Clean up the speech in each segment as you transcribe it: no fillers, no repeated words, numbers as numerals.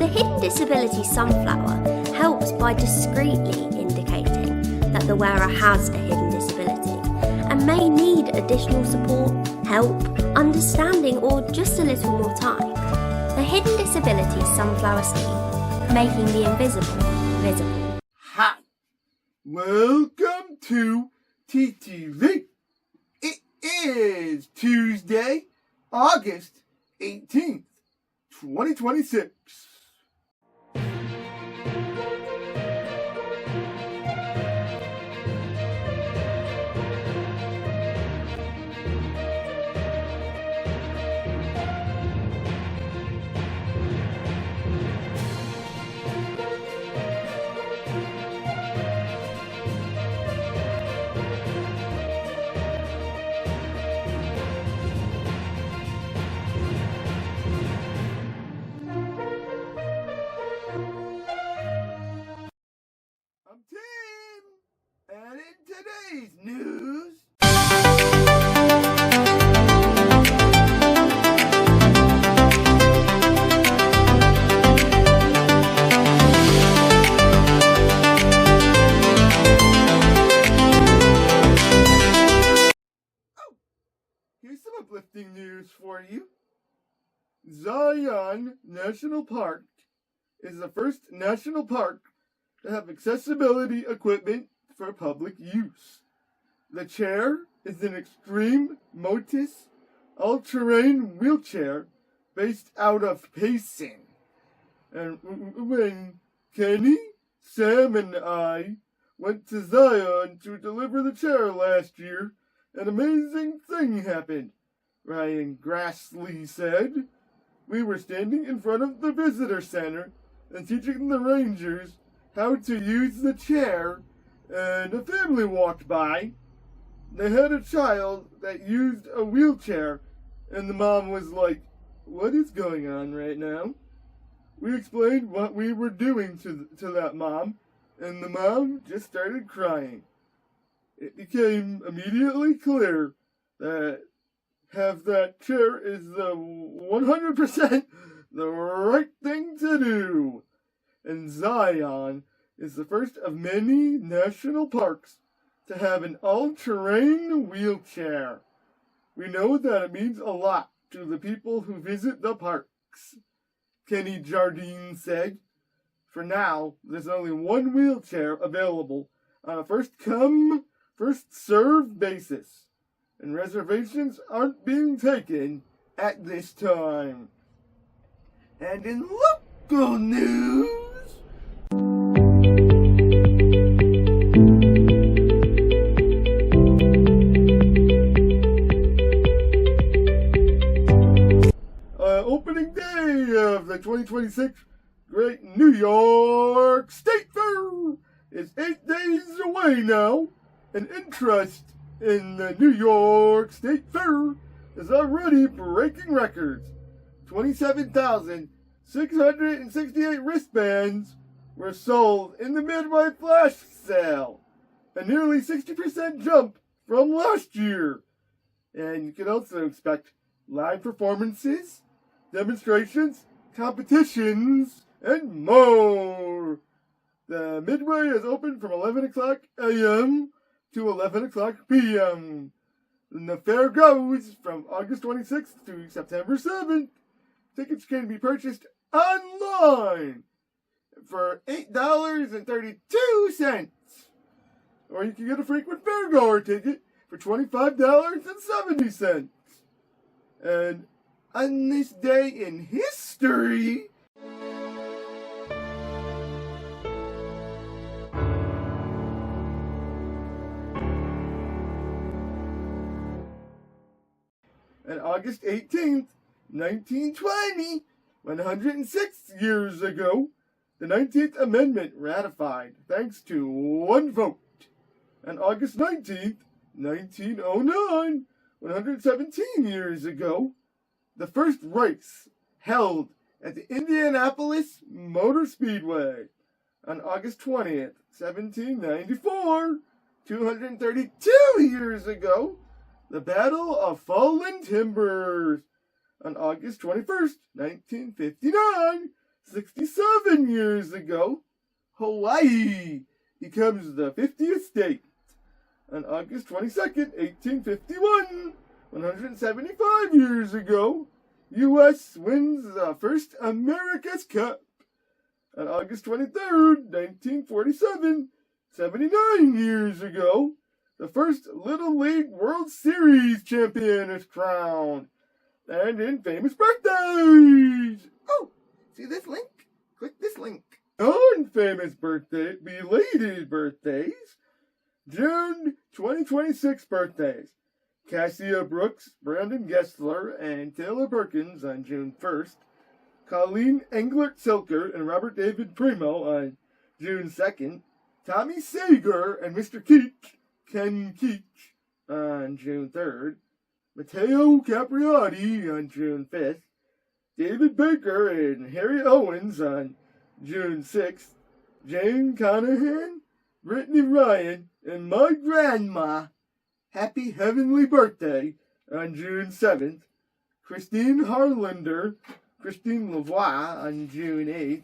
The hidden disability sunflower helps by discreetly indicating that the wearer has a hidden disability and may need additional support, help, understanding, or just a little more time. The hidden disability sunflower scheme, making the invisible visible. Hi, welcome to TTV. It is Tuesday, August 18th, 2026. I'm Tim, and in today's news, here's some uplifting news for you. Zion National Park is the first national park to have accessibility equipment for public use. The chair is an extreme motus all-terrain wheelchair based out of Payson. And when Kenny, Sam, and I went to Zion to deliver the chair last year, an amazing thing happened, Ryan Grassley said. We were standing in front of the visitor center and teaching the rangers how to use the chair, and a family walked by. They had a child that used a wheelchair, and the mom was like, "What is going on right now?" We explained what we were doing to that mom, and the mom just started crying. It became immediately clear that have that chair is the 100% the right thing to do. And Zion is the first of many national parks to have an all-terrain wheelchair. We know that it means a lot to the people who visit the parks, Kenny Jardine said. For now, there's only one wheelchair available on a first-come, first-served basis, and reservations aren't being taken at this time. And in local news, opening day of the 2026 Great New York State Fair is 8 days away now, and interest in the New York State Fair is already breaking records. 27,668 wristbands were sold in the midnight flash sale, a nearly 60% jump from last year. And you can also expect live performances, demonstrations, competitions, and more. The Midway is open from 11 o'clock a.m. to 11 o'clock p.m. And the fair goes from August 26th to September 7th. Tickets can be purchased online for $8.32. Or you can get a frequent fairgoer ticket for $25.70. And on this day in history, on August 18th, 1920, 106 years ago, the 19th Amendment ratified thanks to one vote. On August 19th, 1909, 117 years ago, the first race held at the Indianapolis Motor Speedway. On August 20th, 1794, 232 years ago, the Battle of Fallen Timbers. On August 21st, 1959, 67 years ago, Hawaii becomes the 50th state. On August 22nd, 1851, 175 years ago, U.S. wins the first America's Cup. On August 23rd, 1947, 79 years ago, the first Little League World Series champion is crowned. And in famous birthdays! Oh, see this link? Click this link. Non-famous birthday, belated birthdays. June 2026 birthdays. Cassia Brooks, Brandon Gessler, and Taylor Perkins on June 1st. Colleen Englert Silker and Robert David Primo on June 2nd. Tommy Sager and Mr. Keach, Ken Keach, on June 3rd. Matteo Capriati on June 5th. David Baker and Harry Owens on June 6th. Jane Conahan, Brittany Ryan, and my grandma, happy heavenly birthday on June 7th. Christine Harlander, Christine Lavoie on June 8th.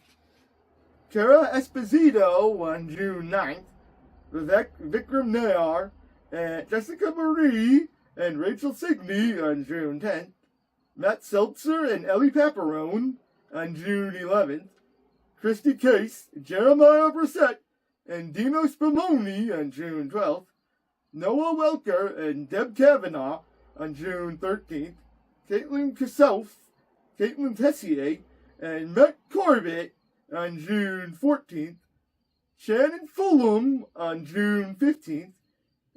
Cara Esposito on June 9th. Vivek Vikram Nair, and Jessica Marie and Rachel Signey on June 10th. Matt Seltzer and Ellie Paparone on June 11th. Christy Case, Jeremiah Brissett, and Dino Spumoni on June 12th. Noah Welker and Deb Kavanaugh on June 13th. Caitlin Kassouf, Caitlin Tessier, and Matt Corbett on June 14th. Shannon Fulham on June 15th.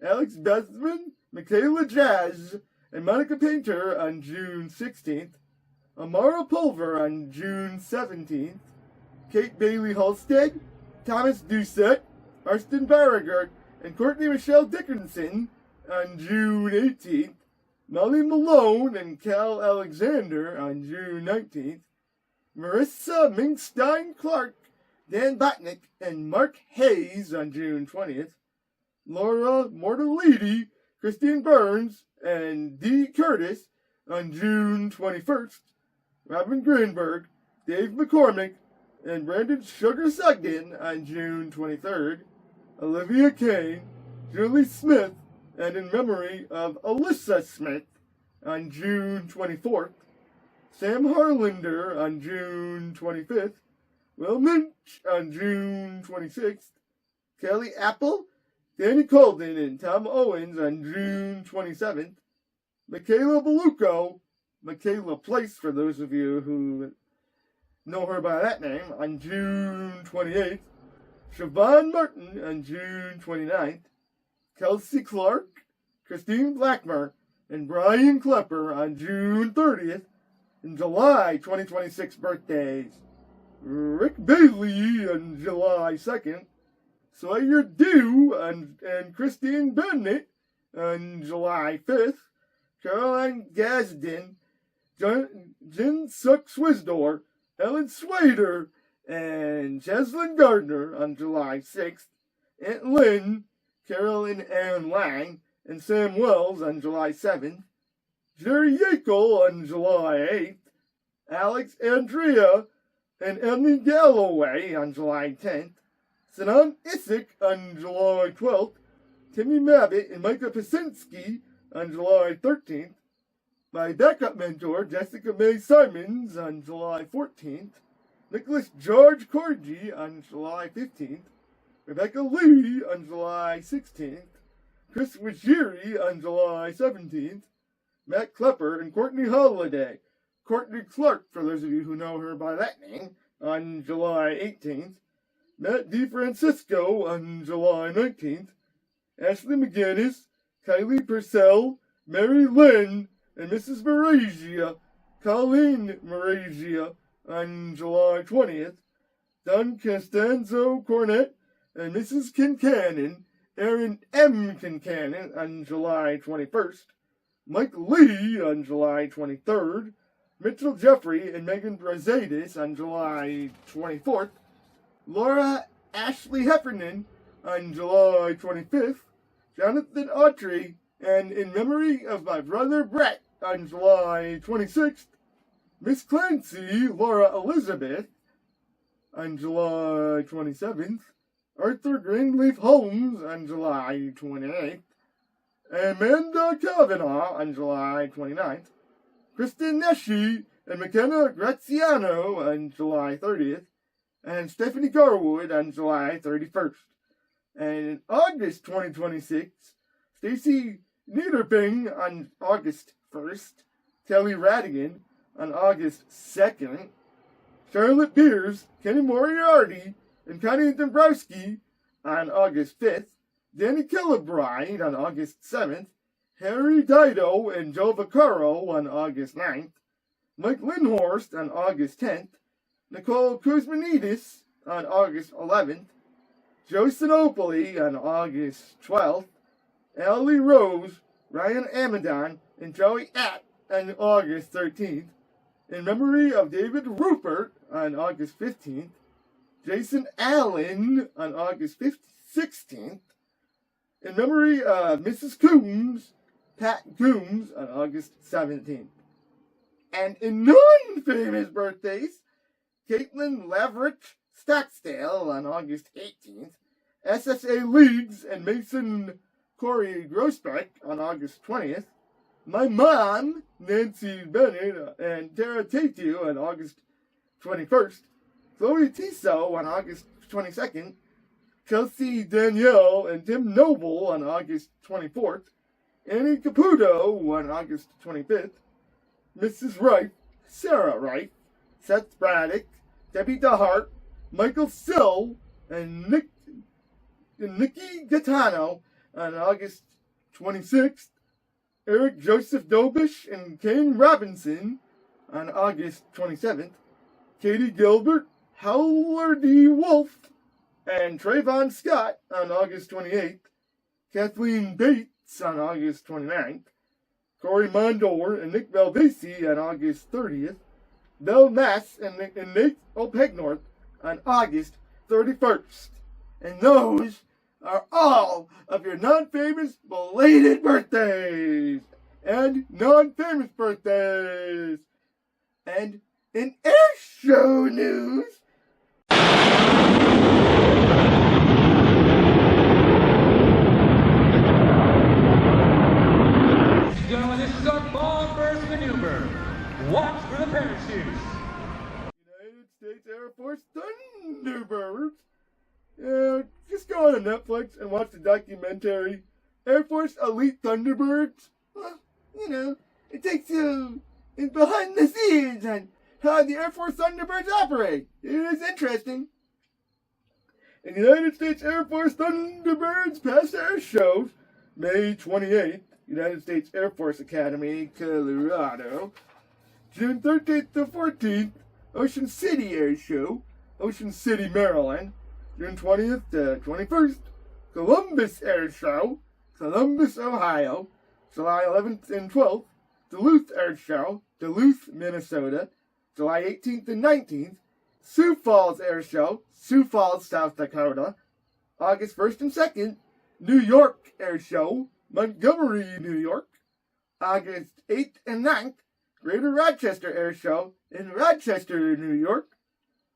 Alex Bethman, Michaela Jazz, and Monica Painter on June 16th. Amara Pulver on June 17th. Kate Bailey Halstead, Thomas Doucette, Arston Barragert, and Courtney Michelle Dickinson on June 18th. Molly Malone and Cal Alexander on June 19th. Marissa Minkstein Clark, Dan Botnick, and Mark Hayes on June 20th. Laura Mortalidi, Christine Burns, and Dee Curtis on June 21st. Robin Greenberg, Dave McCormick, and Brandon Sugar Sugden on June 23rd. Olivia Kane, Julie Smith, and in memory of Alyssa Smith on June 24th. Sam Harlander on June 25th. Will Minch on June 26th. Kelly Apple, Danny Colden, and Tom Owens on June 27th. Michaela Beluco, Michaela Place for those of you who know her by that name, on June 28th. Siobhan Martin on June 29th. Kelsey Clark, Christine Blackmer, and Brian Klepper on June 30th. In July 2026 birthdays. Rick Bailey on July 2nd. Sawyer Dew and Christine Bennett on July 5th. Caroline Gadsden, Jen Suk Swizdor, Ellen Swader, and Cheslin Gardner on July 6th. Aunt Lynn, Carolyn Ann Lang, and Sam Wells on July 7th. Jerry Yackel on July 8th. Alex Andrea and Emily Galloway on July 10th. Sanan Isik on July 12th. Timmy Mabbitt and Micah Pasinski on July 13th. My backup mentor, Jessica May Simons, on July 14th. Nicholas George Corgi on July 15th. Rebecca Lee on July 16th. Chris Wajiri on July 17th. Matt Klepper and Courtney Holliday. Courtney Clark, for those of you who know her by that name, on July 18th. Matt DeFrancisco on July 19th. Ashley McGinnis, Kylie Purcell, Mary Lynn, and Mrs. Marasia, Colleen Marasia, on July 20th. Don Costanzo Cornett and Mrs. Kincannon, Aaron M. Kincannon on July 21st. Mike Lee on July 23rd. Mitchell Jeffrey and Megan Brazadis on July 24th. Laura Ashley Heffernan on July 25th. Jonathan Autry and in memory of my brother Brett on July 26th. Miss Clancy, Laura Elizabeth, on July 27th, Arthur Greenleaf Holmes on July 28th, Amanda Kavanaugh on July 29th, Kristen Neshi and McKenna Graziano on July 30th, and Stephanie Garwood on July 31st. And in August 2026, Stacey Niederping on August 1st, Kelly Radigan on August 2nd, Charlotte Beers, Kenny Moriarty, and Connie Dombrowski on August 5th, Danny Kilbride on August 7th, Harry Dido and Joe Vaccaro on August 9th, Mike Lindhorst on August 10th, Nicole Kuzmanidis on August 11th, Joe Sinopoli on August 12th, Ellie Rose, Ryan Amadon, and Joey Att on August 13th, in memory of David Rupert on August 15th, Jason Allen on August 16th, in memory of Mrs. Coombs, Pat Coombs on August 17th. And in non-famous birthdays, Caitlin Lavrich Stocksdale on August 18th, SSA Leeds and Mason Corey Grossbeck on August 20th, my mom, Nancy Bennett, and Tara Tatu on August 21st, Chloe Tissot on August 22nd, Chelsea Danielle and Tim Noble on August 24th, Annie Caputo on August 25th, Mrs. Wright, Sarah Wright, Seth Braddock, Debbie DeHart, Michael Sill, and Nikki Gaetano on August 26th, Eric Joseph Dobish and Kane Robinson on August 27th, Katie Gilbert, Howard D. Wolf, and Trayvon Scott on August 28th, Kathleen Bates on August 29th, Corey Mondor and Nick Valvesi on August 30th, Bill Mass and Nate O'Pegnorth on August 31st. And those are all of your non-famous belated birthdays and non-famous birthdays. And in air show news, Gentlemen, this is our bomb burst maneuver. Watch for the parachutes. United States Air Force Thunderbirds. Just go on Netflix and watch the documentary Air Force Elite Thunderbirds. Well, it takes you in behind the scenes on how the Air Force Thunderbirds operate. It is interesting. And United States Air Force Thunderbirds pass air shows May 28th, United States Air Force Academy, Colorado. June 13th to 14th, Ocean City Air Show, Ocean City, Maryland. June 20th to 21st, Columbus Air Show, Columbus, Ohio. July 11th and 12th, Duluth Air Show, Duluth, Minnesota. July 18th and 19th, Sioux Falls Air Show, Sioux Falls, South Dakota. August 1st and 2nd, New York Air Show, Montgomery, New York. August 8th and 9th, Greater Rochester Air Show in Rochester, New York.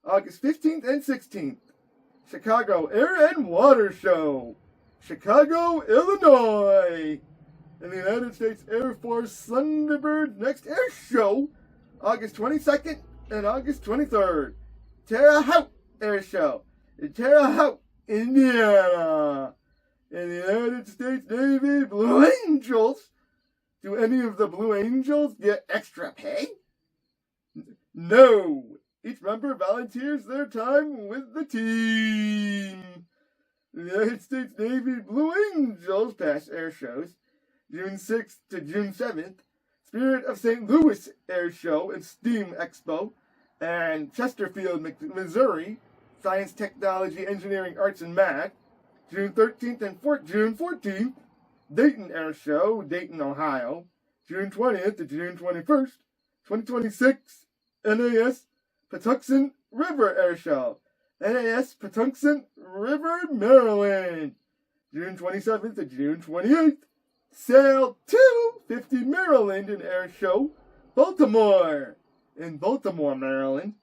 August 15th and 16th, Chicago Air and Water Show, Chicago, Illinois. And the United States Air Force Thunderbird next air show, August 22nd and August 23rd, Terre Haute Air Show in Terre Haute, Indiana. And the United States Navy Blue Angels. Do any of the Blue Angels get extra pay? No. Each member volunteers their time with the team. The United States Navy Blue Angels pass air shows June 6th to June 7th, Spirit of St. Louis Air Show and Steam Expo, and Chesterfield, Missouri, Science, Technology, Engineering, Arts, and Math, June 13th and June 14th, Dayton Air Show, Dayton, Ohio, June 20th to June 21st, 2026, NAS Patuxent River Air Show, NAS Patuxent River, Maryland, June 27th to June 28th, Sail 250 Maryland and Air Show, Baltimore, in Baltimore, Maryland,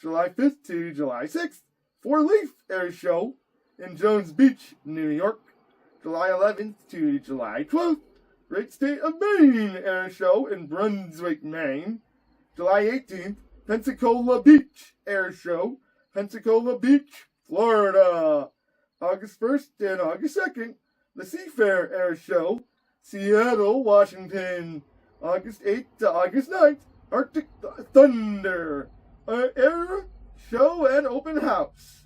July 5th to July 6th, Four Leaf Air Show in Jones Beach, New York. July 11th to July 12th, Great State of Maine Air Show in Brunswick, Maine. July 18th, Pensacola Beach Air Show, Pensacola Beach, Florida. August 1st and August 2nd, the Seafair Air Show, Seattle, Washington. August 8th to August 9th, Arctic Thunder Air Show and Open House.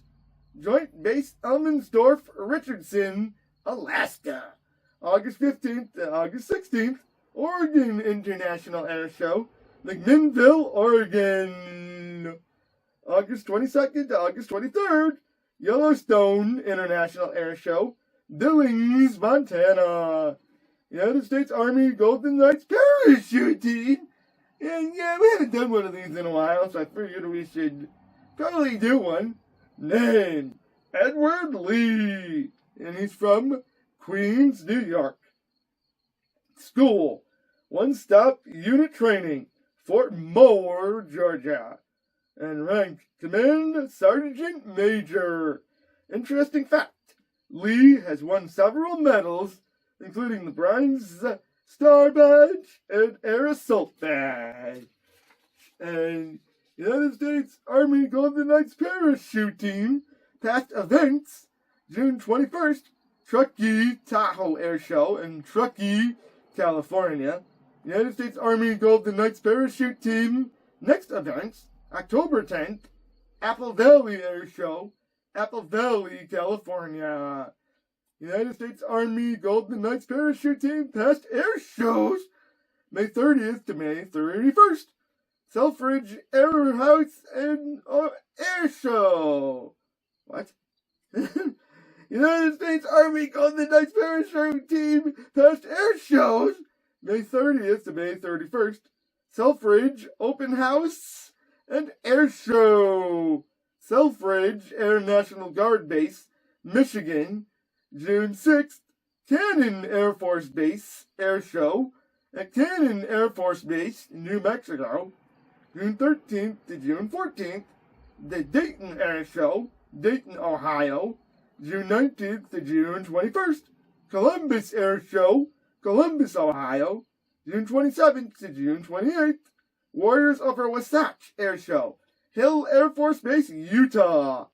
Joint Base Elmensdorf, Richardson, Alaska. August 15th to August 16th, Oregon International Air Show, McMinnville, Oregon. August 22nd to August 23rd, Yellowstone International Air Show, Billings, Montana. United States Army Golden Knights parachuting. And yeah, we haven't done one of these in a while, so I figured we should probably do one. Name, Edward Lee. And he's from Queens, New York. School, one-stop unit training, Fort Moore, Georgia. And rank, Command Sergeant Major. Interesting fact, Lee has won several medals, including the Bronze Star Badge and Air Assault Badge. And United States Army Golden Knights Parachute Team past events, June 21st, Truckee Tahoe Air Show in Truckee, California. United States Army Golden Knights Parachute Team next events, October 10th, Apple Valley Air Show, Apple Valley, California. United States Army Golden Knights Parachute Team past air shows, May 30th to May 31st. Selfridge Air House and Air Show. What? United States Army Golden Knights Parachute Team past air shows, May 30th to May 31st. Selfridge Open House and Air Show. Selfridge Air National Guard Base, Michigan, June 6th. Cannon Air Force Base Air Show at Cannon Air Force Base, New Mexico, June 13th to June 14th. The Dayton Air Show, Dayton, Ohio, June 19th to June 21st. Columbus Air Show, Columbus, Ohio, June 27th to June 28th. Warriors over Wasatch Air Show, Hill Air Force Base, Utah,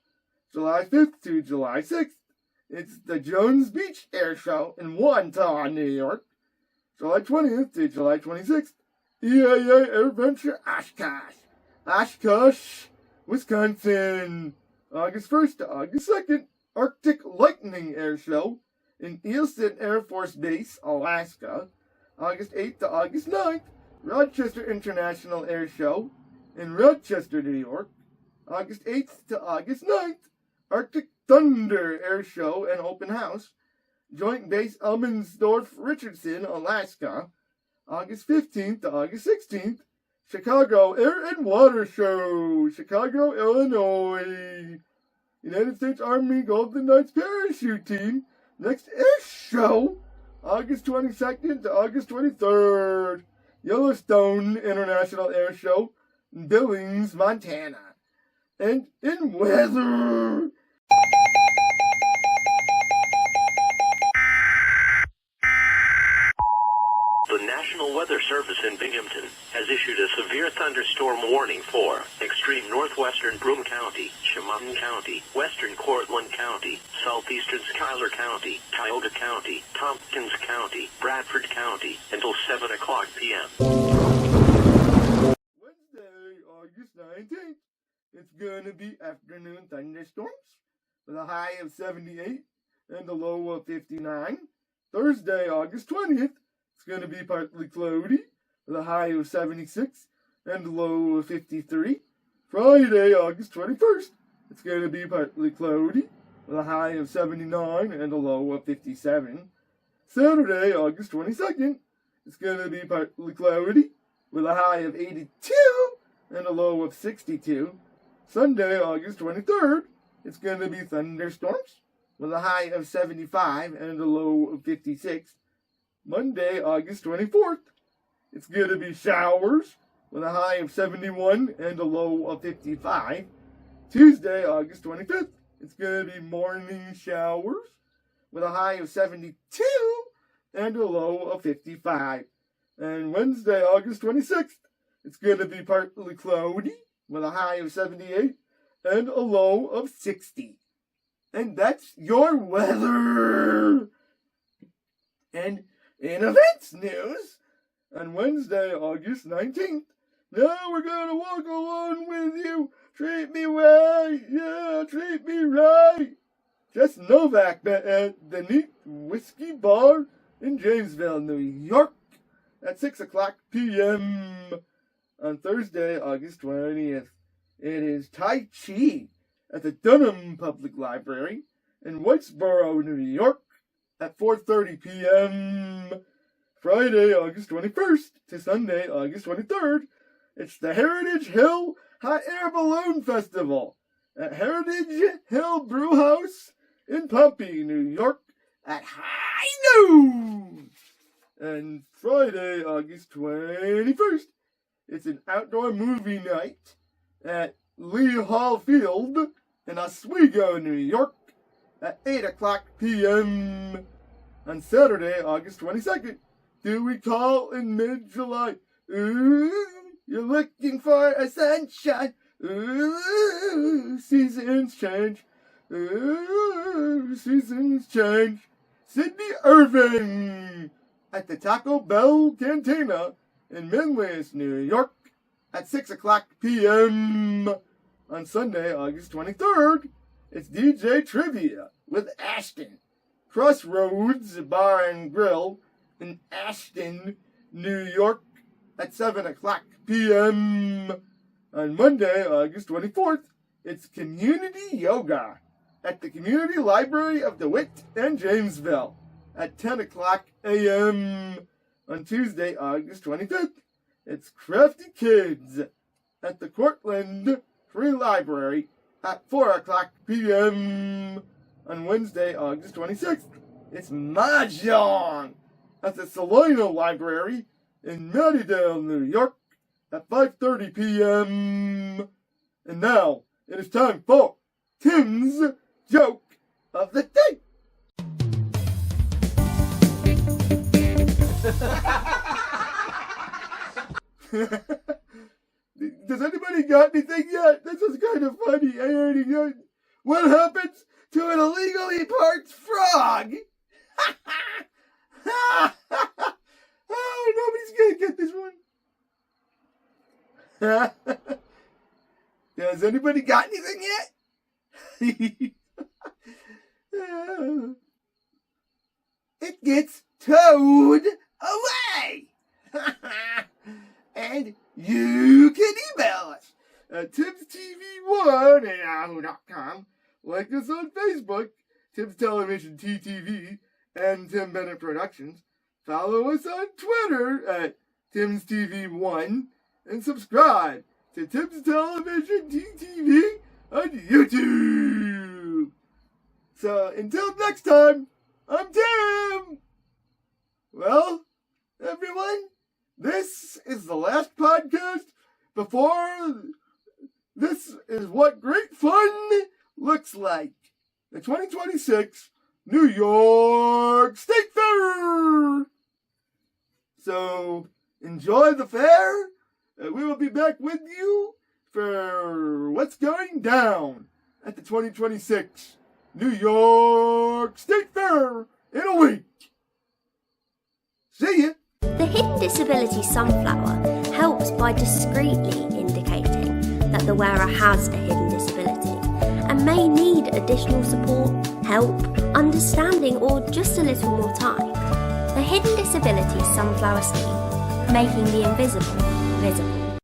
July 5th to July 6th. It's the Jones Beach Air Show in Wantagh, New York, July 20th to July 26th. EAA Air Venture Oshkosh, Wisconsin, August 1st to August 2nd. Arctic Lightning Air Show in Easton Air Force Base, Alaska, August 8th to August 9th. Rochester International Air Show in Rochester, New York, August 8th to August 9th. Arctic Thunder Air Show and Open House, Joint Base Elmensdorf, Richardson, Alaska, August 15th to August 16th. Chicago Air and Water Show, Chicago, Illinois. United States Army Golden Knights Parachute Team next air show, August 22nd to August 23rd. Yellowstone International Air Show, Billings, Montana. And in weather, the National Weather Service in Binghamton has issued a severe thunderstorm warning for extreme northwestern Broome County, Chemung County, western Cortland County, southeastern Schuyler County, Tioga County, Tompkins County, Bradford County, until 7 o'clock p.m. Wednesday, August 19th, it's gonna be afternoon thunderstorms with a high of 78 and a low of 59. Thursday, August 20th, it's going to be partly cloudy with a high of 76 and a low of 53. Friday, August 21st, it's going to be partly cloudy with a high of 79 and a low of 57. Saturday, August 22nd, it's going to be partly cloudy with a high of 82 and a low of 62. Sunday, August 23rd, it's going to be thunderstorms with a high of 75 and a low of 56. Monday, August 24th, it's going to be showers with a high of 71 and a low of 55. Tuesday, August 25th, it's going to be morning showers with a high of 72 and a low of 55. And Wednesday, August 26th, it's going to be partly cloudy with a high of 78 and a low of 60. And that's your weather. And in events news, on Wednesday, August 19th, now we're going to walk along with you. Treat me right, yeah, treat me right. Jess Novak at the Neat Whiskey Bar in Jamesville, New York at 6 o'clock p.m. On Thursday, August 20th. It is Tai Chi at the Dunham Public Library in Whitesboro, New York at 4:30 p.m. Friday, August 21st to Sunday, August 23rd, it's the Heritage Hill Hot Air Balloon Festival at Heritage Hill Brew House in Pompey, New York at high noon. And Friday, August 21st, it's an outdoor movie night at Lee Hall Field in Oswego, New York at 8 o'clock p.m. On Saturday, August 22nd, do we call in mid-July? Ooh, you're looking for a sunshine. Ooh, seasons change. Ooh, seasons change. Sydney Irving at the Taco Bell Cantina in Minneapolis, New York at 6 o'clock p.m. On Sunday, August 23rd, it's DJ Trivia with Ashton. Crossroads Bar and Grill in Ashton, New York at 7 o'clock p.m. On Monday, August 24th, it's Community Yoga at the Community Library of DeWitt and Jamesville at 10 o'clock a.m. On Tuesday, August 25th, it's Crafty Kids at the Cortland Free Library at 4 o'clock p.m. On Wednesday, August 26th, it's Mahjong at the Salina Library in Mattydale, New York at 5:30 p.m. And now, it is time for Tim's Joke of the Day. Does anybody got anything yet? This is kind of funny. I already got. What happens to an illegally parked frog? Oh, nobody's gonna get this one. Has anybody got anything yet? It gets towed away. And you can email us at TimsTV1@yahoo.com. Like us on Facebook, Tim's Television TTV and Tim Bennett Productions. Follow us on Twitter at TimsTV1 and subscribe to Tim's Television TTV on YouTube. So until next time, I'm Tim. Well, everyone, this is the last podcast before this is what great fun looks like. The 2026 New York State Fair. So enjoy the fair. We will be back with you for what's going down at the 2026 New York State Fair in a week. See ya. The hidden disability sunflower helps by discreetly indicating that the wearer has a hidden disability and may need additional support, help, understanding, or just a little more time. The Hidden Disability Sunflower Scheme, making the invisible visible.